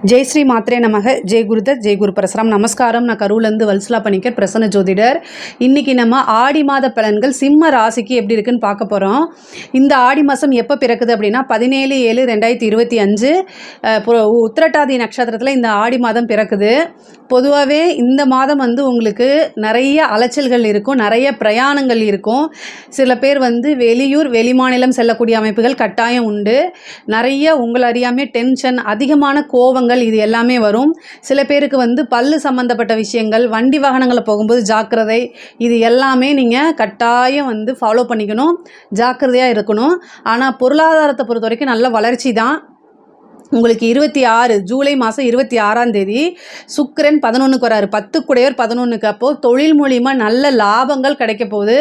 ஜெய் ஸ்ரீ மாத்ரே நமக. ஜெய் குருதத், ஜெய் குரு பரசுராம். நமஸ்காரம். நான் கரூர்லேருந்து வல்சலா பணிக்கர், பிரசன்ன ஜோதிடர். இன்றைக்கி நம்ம ஆடி மாத பலன்கள் சிம்ம ராசிக்கு எப்படி இருக்குன்னு பார்க்க போகிறோம். இந்த ஆடி மாதம் எப்போ பிறக்குது அப்படின்னா 17/7/2025 உத்திரட்டாதி நட்சத்திரத்தில் இந்த ஆடி மாதம் பிறக்குது. பொதுவாகவே இந்த மாதம் உங்களுக்கு நிறைய அலைச்சல்கள் இருக்கும், நிறைய பிரயாணங்கள் இருக்கும். சில பேர் வெளியூர் வெளிமாநிலம் செல்லக்கூடிய அமைப்புகள் கட்டாயம் உண்டு. நிறைய உங்களை அறியாமே டென்ஷன், அதிகமான கோபங்கள், இது எல்லாமே வரும். சில பேருக்கு பல்லு சம்மந்தப்பட்ட விஷயங்கள், வண்டி வாகனங்களை போகும்போது ஜாக்கிரதை, இது எல்லாமே நீங்கள் கட்டாயம் ஃபாலோ பண்ணிக்கணும், ஜாக்கிரதையாக இருக்கணும். ஆனால் பொருளாதாரத்தை பொறுத்த வரைக்கும் நல்ல வளர்ச்சி தான். உங்களுக்கு 26 ஜூலை மாதம் 26ஆம் தேதி சுக்கிரன் 11க்கு வராரு. 10 குடையவர் 11க்கு. அப்போது தொழில் மூலிமா நல்ல லாபங்கள் கிடைக்க போகுது.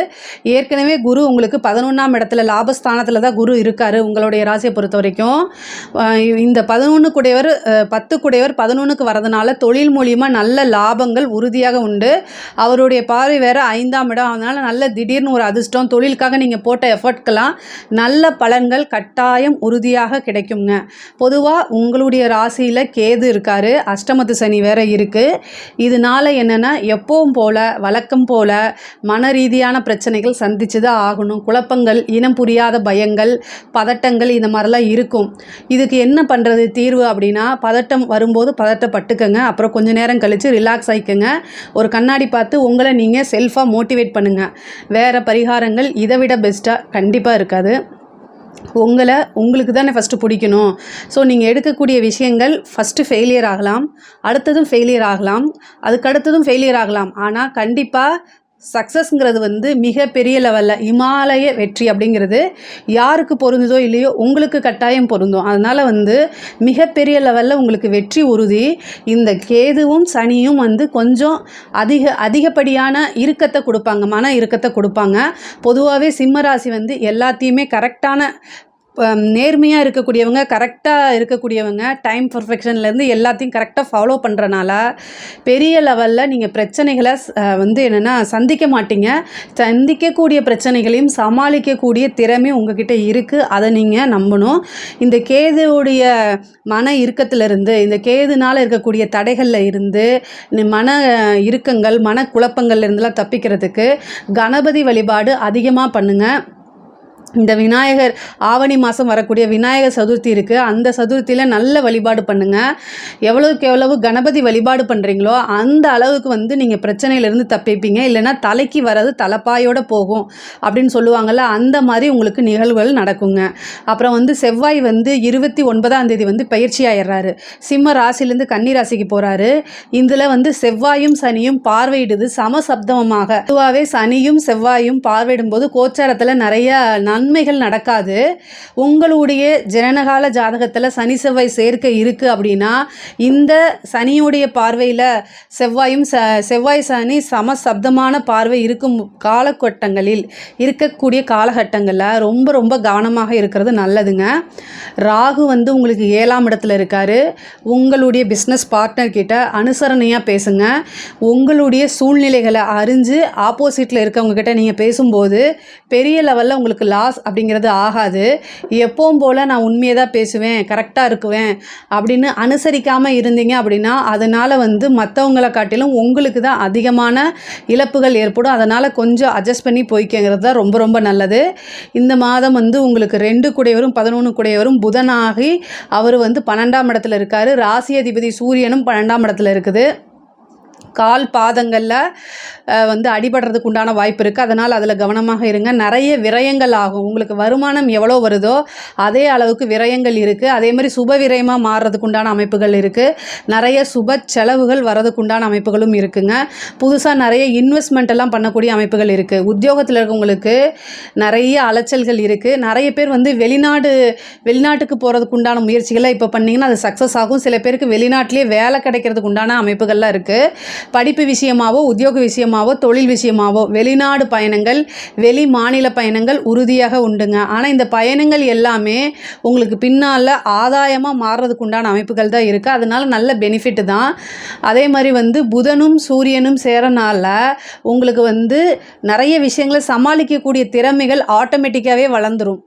ஏற்கனவே குரு உங்களுக்கு 11ஆம் இடத்துல லாபஸ்தானத்தில் தான் குரு இருக்கார் உங்களுடைய ராசியை பொறுத்த வரைக்கும். இந்த 11 குடையவர் 10 குடையவர் 11க்கு வரதுனால தொழில் மூலிமா நல்ல லாபங்கள் உறுதியாக உண்டு. அவருடைய பார்வை வேறு 5ஆம் இடம். அதனால் நல்ல திடீர்னு ஒரு அதிர்ஷ்டம், தொழிலுக்காக நீங்கள் போட்ட எஃபர்ட்கெல்லாம் நல்ல பலன்கள் கட்டாயம் உறுதியாக கிடைக்குங்க. பொதுவாக உங்களுடைய ராசியில் கேது இருக்கார், அஷ்டமத்து சனி வேற இருக்குது. இதனால் என்னென்னா எப்பவும் போல் வழக்கம் போல் மன ரீதியான பிரச்சனைகள் சந்தித்து தான் ஆகணும். குழப்பங்கள், இனம் புரியாத பயங்கள், பதட்டங்கள், இந்த மாதிரிலாம் இருக்கும். இதுக்கு என்ன பண்ணுறது தீர்வு அப்படின்னா, பதட்டம் வரும்போது பதட்டப்பட்டுக்கங்க. அப்புறம் கொஞ்சம் நேரம் கழித்து ரிலாக்ஸ் ஆகிக்கங்க. ஒரு கண்ணாடி பார்த்து உங்களை நீங்கள் செல்ஃபாக மோட்டிவேட் பண்ணுங்கள். வேறு பரிகாரங்கள் இதை விட பெஸ்ட்டாக கண்டிப்பாக இருக்காது. உங்களுக்கு தானே ஃபஸ்ட்டு பிடிக்கணும். ஸோ நீங்கள் எடுக்கக்கூடிய விஷயங்கள் ஃபஸ்ட்டு ஃபெயிலியர் ஆகலாம், அடுத்ததும் ஃபெயிலியர் ஆகலாம், அதுக்கடுத்ததும் ஃபெயிலியர் ஆகலாம். ஆனால் கண்டிப்பாக சக்ஸஸ்ங்கிறது மிகப்பெரிய லெவலில் இமாலய வெற்றி அப்படிங்கிறது யாருக்கு பொருந்ததோ இல்லையோ உங்களுக்கு கட்டாயம் பொருந்தும். அதனால் மிகப்பெரிய லெவலில் உங்களுக்கு வெற்றி உறுதி. இந்த கேதுவும் சனியும் கொஞ்சம் அதிகப்படியான இறுக்கத்தை கொடுப்பாங்க, மன இறுக்கத்தை கொடுப்பாங்க. பொதுவாகவே சிம்மராசி எல்லாத்தையுமே கரெக்டான நேர்மையாக இருக்கக்கூடியவங்க, கரெக்டாக இருக்கக்கூடியவங்க, டைம் பர்ஃபெக்ஷன்லேருந்து எல்லாத்தையும் கரெக்டாக ஃபாலோ பண்ணுறனால பெரிய லெவலில் நீங்கள் பிரச்சனைகளை என்னென்னா சந்திக்க மாட்டீங்க. சந்திக்கக்கூடிய பிரச்சனைகளையும் சமாளிக்கக்கூடிய திறமை உங்ககிட்ட இருக்குது. அதை நீங்கள் நம்பணும். இந்த கேதுவுடைய மன இறுக்கத்திலிருந்து, இந்த கேதுனால் இருக்கக்கூடிய தடைகளில் இருந்து, மன இறுக்கங்கள், மன குழப்பங்கள்லேருந்துலாம் தப்பிக்கிறதுக்கு கணபதி வழிபாடு அதிகமாக பண்ணுங்கள். இந்த விநாயகர் ஆவணி மாதம் வரக்கூடிய விநாயகர் சதுர்த்தி இருக்குது. அந்த சதுர்த்தியில் நல்ல வழிபாடு பண்ணுங்கள். எவ்வளவுக்கு எவ்வளவு கணபதி வழிபாடு பண்ணுறீங்களோ அந்த அளவுக்கு நீங்கள் பிரச்சனையிலேருந்து தப்பிப்பீங்க. இல்லைன்னா தலைக்கு வர்றது தலைப்பாயோடு போகும் அப்படின்னு சொல்லுவாங்கள்ல, அந்த மாதிரி உங்களுக்கு நிகழ்வுகள் நடக்குங்க. அப்புறம் செவ்வாய் 29ஆம் தேதி பயிற்சி ஆயிடுறாரு. சிம்ம ராசிலேருந்து கன்னி ராசிக்கு போகிறாரு. இதில் செவ்வாயும் சனியும் பார்வையிடுது சமசப்தமாக. பொதுவாகவே சனியும் செவ்வாயும் பார்வையிடும் போது கோச்சாரத்தில் நிறைய நன்மைகள் நடக்காது. உங்களுடைய ஜனனகால ஜாதகத்தில் சனி செவ்வாய் சேர்க்கை இருக்குது அப்படின்னா, இந்த சனியுடைய பார்வையில் செவ்வாய் சனி சமசப்தமான பார்வை இருக்கும் காலகட்டங்களில் இருக்கக்கூடிய காலகட்டங்களில் ரொம்ப ரொம்ப கவனமாக இருக்கிறது நல்லதுங்க. ராகு உங்களுக்கு 7ஆம் இடத்துல இருக்கார். உங்களுடைய பிஸ்னஸ் பார்ட்னர் கிட்ட அனுசரணையாக பேசுங்க. உங்களுடைய சூழ்நிலைகளை அறிஞ்சு ஆப்போசிட்டில் இருக்கவங்க கிட்ட நீங்கள் பேசும்போது பெரிய லெவலில் உங்களுக்கு லாஸ் அப்படிங்கிறது ஆகாது. எப்பவும் போல் நான் உண்மையை தான் பேசுவேன், கரெக்டாக இருக்குவேன் அப்படின்னு அனுசரிக்காமல் இருந்தீங்க அப்படின்னா அதனால் மற்றவங்களை காட்டிலும் உங்களுக்கு தான் அதிகமான இழப்புகள் ஏற்படும். அதனால் கொஞ்சம் அட்ஜஸ்ட் பண்ணி போய்க்கிறது தான் ரொம்ப ரொம்ப நல்லது. இந்த மாதம் உங்களுக்கு 2 குடையவரும் 11 குடையவரும் புதனாகி அவர் 12ஆம் இடத்துல இருக்கார். ராசி அதிபதி சூரியனும் 12ஆம் இடத்துல இருக்குது. கால் பாதங்களில் அடிபடுறதுக்கு உண்டான வாய்ப்பு இருக்குது. அதனால் அதில் கவனமாக இருங்க. நிறைய விரயங்கள் ஆகும். உங்களுக்கு வருமானம் எவ்வளோ வருதோ அதே அளவுக்கு விரயங்கள் இருக்குது. அதே மாதிரி சுப விரயமாக மாறுறதுக்கு உண்டான அமைப்புகள் இருக்குது. நிறைய சுப செலவுகள் வரதுக்கு உண்டான அமைப்புகளும் இருக்குங்க. புதுசாக நிறைய இன்வெஸ்ட்மெண்ட் எல்லாம் பண்ணக்கூடிய அமைப்புகள் இருக்குது. உத்தியோகத்தில் இருக்கவங்களுக்கு நிறைய அலைச்சல்கள் இருக்குது. நிறைய பேர் வெளிநாட்டுக்கு போகிறதுக்கு உண்டான முயற்சிகளை இப்போ பண்ணிங்கன்னா அது சக்ஸஸ் ஆகும். சில பேருக்கு வெளிநாட்டிலே வேலை கிடைக்கிறதுக்கு உண்டான அமைப்புகள்லாம் இருக்குது. படிப்பு விஷயமாவோ, உத்தியோக விஷயமாவோ, தொழில் விஷயமாவோ வெளிநாடு பயணங்கள், வெளி மாநில பயணங்கள் உறுதியாக உண்டுங்க. ஆனால் இந்த பயணங்கள் எல்லாமே உங்களுக்கு பின்னால் ஆதாயமாக மாறுறதுக்கு உண்டான அமைப்புகள் தான் இருக்குது. அதனால் நல்ல பெனிஃபிட் தான். அதே மாதிரி புதனும் சூரியனும் சேரனால உங்களுக்கு நிறைய விஷயங்களை சமாளிக்கக்கூடிய திறமைகள் ஆட்டோமேட்டிக்காகவே வளர்ந்துடும்.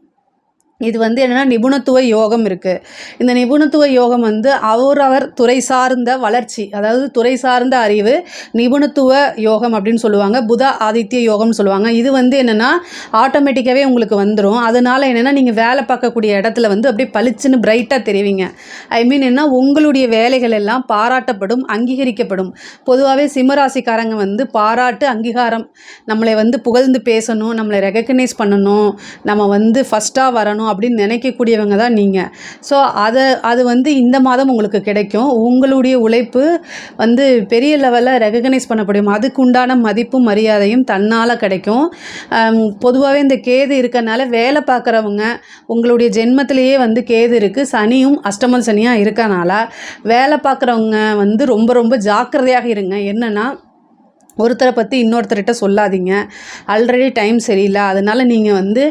இது வந்து என்னென்னா நிபுணத்துவ யோகம் இருக்குது. இந்த நிபுணத்துவ யோகம் வந்து அவரவர் துறை சார்ந்த வளர்ச்சி, அதாவது துறை சார்ந்த அறிவு நிபுணத்துவ யோகம் அப்படின்னு சொல்லுவாங்க. புத ஆதித்ய யோகம்னு சொல்லுவாங்க. இது வந்து என்னென்னா ஆட்டோமேட்டிக்காகவே உங்களுக்கு வந்துடும். அதனால் என்னென்னா நீங்கள் வேலை பார்க்கக்கூடிய இடத்துல வந்து அப்படியே பளிச்சுன்னு பிரைட்டாக தெரிவிங்க. ஐ மீன் என்ன, உங்களுடைய வேலைகள் எல்லாம் பாராட்டப்படும், அங்கீகரிக்கப்படும். பொதுவாகவே சிம்மராசிக்காரங்க வந்து பாராட்டு, அங்கீகாரம், நம்மளை வந்து புகழ்ந்து பேசணும், நம்மளை ரெகக்னைஸ் பண்ணணும், நம்ம வந்து ஃபஸ்ட்டாக வரணும் அப்படின்னு நினைக்கக்கூடியவங்க தான் நீங்கள். ஸோ அது வந்து இந்த மாதம் உங்களுக்கு கிடைக்கும். உங்களுடைய உழைப்பு வந்து பெரிய லெவலில் ரெகக்னைஸ் பண்ணப்படும். அதுக்கு உண்டான மதிப்பும் மரியாதையும் தன்னால் கிடைக்கும். பொதுவாகவே இந்த கேது இருக்கறனால வேலை பார்க்குறவங்க, உங்களுடைய ஜென்மத்திலேயே வந்து கேது இருக்குது, சனியும் அஷ்டம சனியாக இருக்கனால வேலை பார்க்குறவங்க வந்து ரொம்ப ரொம்ப ஜாக்கிரதையாக இருங்க. என்னென்னா, ஒருத்தரை பற்றி இன்னொருத்தர்கிட்ட சொல்லாதீங்க. ஆல்ரெடி டைம் சரியில்லை, அதனால் நீங்கள் வந்து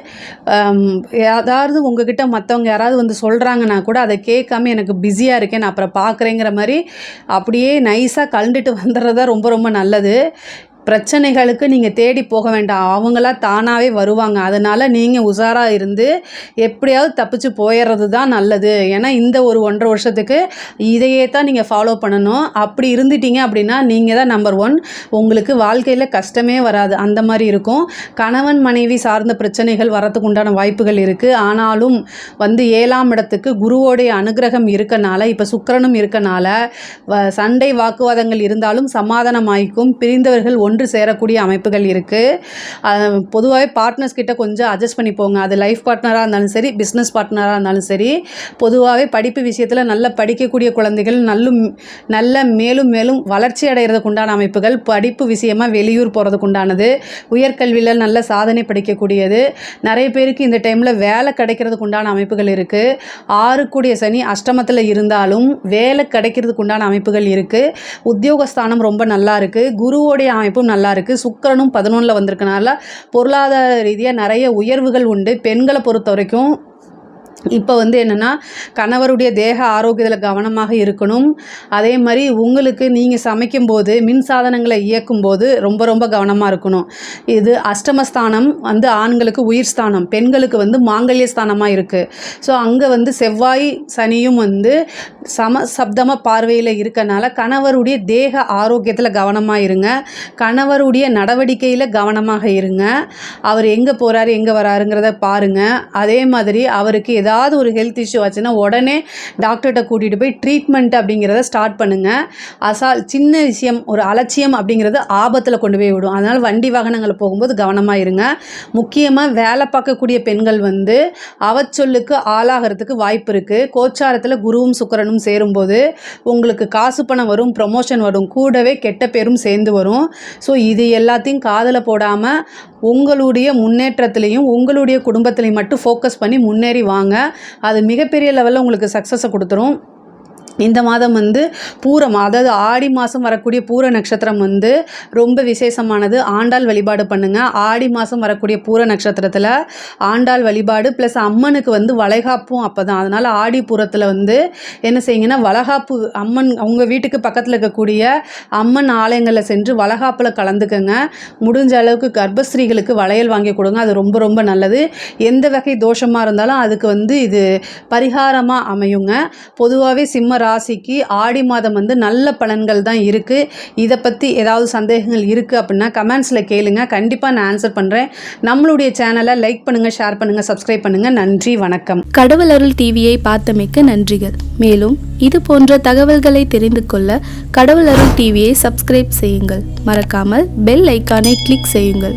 ஏதாவது உங்ககிட்ட மற்றவங்க யாராவது வந்து சொல்கிறாங்கன்னா கூட அதை கேட்காம எனக்கு பிஸியாக இருக்கேன், நான் அப்புறம் பார்க்குறேங்கிற மாதிரி அப்படியே நைஸாக கலண்டுட்டு வந்துடுறது தான் ரொம்ப ரொம்ப நல்லது. பிரச்சனைகளுக்கு நீங்கள் தேடி போக வேண்டாம், அவங்களா தானாகவே வருவாங்க. அதனால் நீங்கள் உஷாராக இருந்து எப்படியாவது தப்பிச்சு போயிடுறது தான் நல்லது. ஏன்னா இந்த ஒரு 1.5 வருஷத்துக்கு இதையே தான் நீங்கள் ஃபாலோ பண்ணணும். அப்படி இருந்துட்டீங்க அப்படின்னா நீங்கள் தான் நம்பர் 1. உங்களுக்கு வாழ்க்கையில் கஷ்டமே வராது, அந்த மாதிரி இருக்கும். கணவன் மனைவி சார்ந்த பிரச்சனைகள் வரத்துக்கு உண்டான வாய்ப்புகள் இருக்குது. ஆனாலும் வந்து 7ஆம் இடத்துக்கு குருவோடைய அனுகிரகம் இருக்கனால, இப்போ சுக்கிரனும் இருக்கனால சண்டை வாக்குவாதங்கள் இருந்தாலும் சமாதானமாயிக்கும். பிரிந்தவர்கள் ஒன்று சேரக்கூடிய அமைப்புகள் இருக்குது. பொதுவாகவே பார்ட்னர்ஸ் கிட்ட கொஞ்சம் அட்ஜஸ்ட் பண்ணி போங்க. அது லைஃப் பார்ட்னராக இருந்தாலும் சரி, பிஸ்னஸ் பார்ட்னராக இருந்தாலும் சரி. பொதுவாகவே படிப்பு விஷயத்தில் நல்ல படிக்கக்கூடிய குழந்தைகள் நல்ல மேலும் மேலும் வளர்ச்சி அடைகிறதுக்கு உண்டான அமைப்புகள், படிப்பு விஷயமாக வெளியூர் போகிறதுக்கு உண்டானது, உயர்கல்வியில் நல்ல சாதனை படிக்கக்கூடியது. நிறைய பேருக்கு இந்த டைமில் வேலை கிடைக்கிறதுக்கு உண்டான அமைப்புகள் இருக்குது. 6 கூடிய சனி அஷ்டமத்தில் இருந்தாலும் வேலை கிடைக்கிறதுக்கு உண்டான அமைப்புகள் இருக்குது. உத்தியோகஸ்தானம் ரொம்ப நல்லா இருக்குது. குருவோடைய அமைப்பும் நல்லா இருக்குது. சுக்கிரனும் 11ல் வந்திருக்கனால பொருளாதார ரீதியாக நிறைய உயர்வுகள் உண்டு. பெண்களை பொறுத்த வரைக்கும் இப்போ வந்து என்னென்னா, கணவருடைய தேக ஆரோக்கியத்தில் கவனமாக இருக்கணும். அதே மாதிரி உங்களுக்கு நீங்கள் சமைக்கும்போது, மின் சாதனங்களை இயக்கும்போது ரொம்ப ரொம்ப கவனமாக இருக்கணும். இது அஷ்டமஸ்தானம் வந்து ஆண்களுக்கு உயிர் ஸ்தானம், பெண்களுக்கு வந்து மாங்கல்ய ஸ்தானமாக இருக்குது. ஸோ அங்கே வந்து செவ்வாய் சனியும் வந்து சப்தம பார்வையில் இருக்கனால கணவருடைய தேக ஆரோக்கியத்தில் கவனமாக இருங்க. கணவருடைய நடவடிக்கையில் கவனமாக இருங்க. அவர் எங்கே போகிறாரு எங்கே வராருங்கிறத பாருங்கள். அதே மாதிரி அவருக்கு ஏதாவது ஒரு ஹெல்த் இஷ்யூ ஆச்சுன்னா உடனே டாக்டர்கிட்ட கூட்டிகிட்டு போய் ட்ரீட்மெண்ட் அப்படிங்கிறத ஸ்டார்ட் பண்ணுங்கள். சின்ன விஷயம், ஒரு அலட்சியம் அப்படிங்கிறது ஆபத்தில் கொண்டு போய் விடும். அதனால் வண்டி வாகனங்கள் போகும்போது கவனமாக இருங்க. முக்கியமாக வேலை பார்க்கக்கூடிய பெண்கள் வந்து அவச்சொல்லுக்கு ஆளாகிறதுக்கு வாய்ப்பு இருக்குது. கோச்சாரத்தில் குருவும் சுக்கிரனும் சேரும்போது உங்களுக்கு காசு பணம் வரும், ப்ரமோஷன் வரும், கூடவே கெட்ட பேரும் சேர்ந்து வரும். ஸோ இது எல்லாத்தையும் காதில் போடாமல் உங்களுடைய முன்னேற்றத்திலையும் உங்களுடைய குடும்பத்திலையும் மட்டும் ஃபோக்கஸ் பண்ணி முன்னேறி வாங்க. அது மிகப்பெரிய லெவலில் உங்களுக்கு சக்ஸஸை கொடுத்துரும். இந்த மாதம் வந்து பூரம், அதாவது ஆடி மாதம் வரக்கூடிய பூர நட்சத்திரம் வந்து ரொம்ப விசேஷமானது. ஆண்டாள் வழிபாடு பண்ணுங்கள். ஆடி மாதம் வரக்கூடிய பூர நட்சத்திரத்தில் ஆண்டாள் வழிபாடு ப்ளஸ் அம்மனுக்கு வந்து வளைகாப்பும் அப்போ தான். அதனால் ஆடி பூரத்தில் வந்து என்ன செய்யுங்கன்னா, வளைகாப்பு அம்மன் உங்கள் வீட்டுக்கு பக்கத்தில் இருக்கக்கூடிய அம்மன் ஆலயங்களில் சென்று வளைகாப்பில் கலந்துக்கங்க. முடிஞ்ச அளவுக்கு கர்ப்பஸ்திரீகளுக்கு வளையல் வாங்கி கொடுங்க. அது ரொம்ப ரொம்ப நல்லது. எந்த வகை தோஷமாக இருந்தாலும் அதுக்கு வந்து இது பரிகாரமாக அமையுங்க. பொதுவாகவே சிம்ம ராசிக்கு ஆடி மாதம் வந்து நல்ல பலன்கள் தான் இருக்குது. இதை பற்றி ஏதாவது சந்தேகங்கள் இருக்குது அப்படின்னா கமெண்ட்ஸில் கேளுங்க, கண்டிப்பாக நான் ஆன்சர் பண்ணுறேன். நம்மளுடைய சேனலை லைக் பண்ணுங்கள், ஷேர் பண்ணுங்கள், சப்ஸ்கிரைப் பண்ணுங்கள். நன்றி, வணக்கம். கடவுள் அருள் டிவியை பார்த்தமைக்கு நன்றிகள். மேலும் இது போன்ற தகவல்களை தெரிந்து கொள்ள கடவுள் அருள் டிவியை சப்ஸ்கிரைப் செய்யுங்கள். மறக்காமல் பெல் ஐக்கானை கிளிக் செய்யுங்கள்.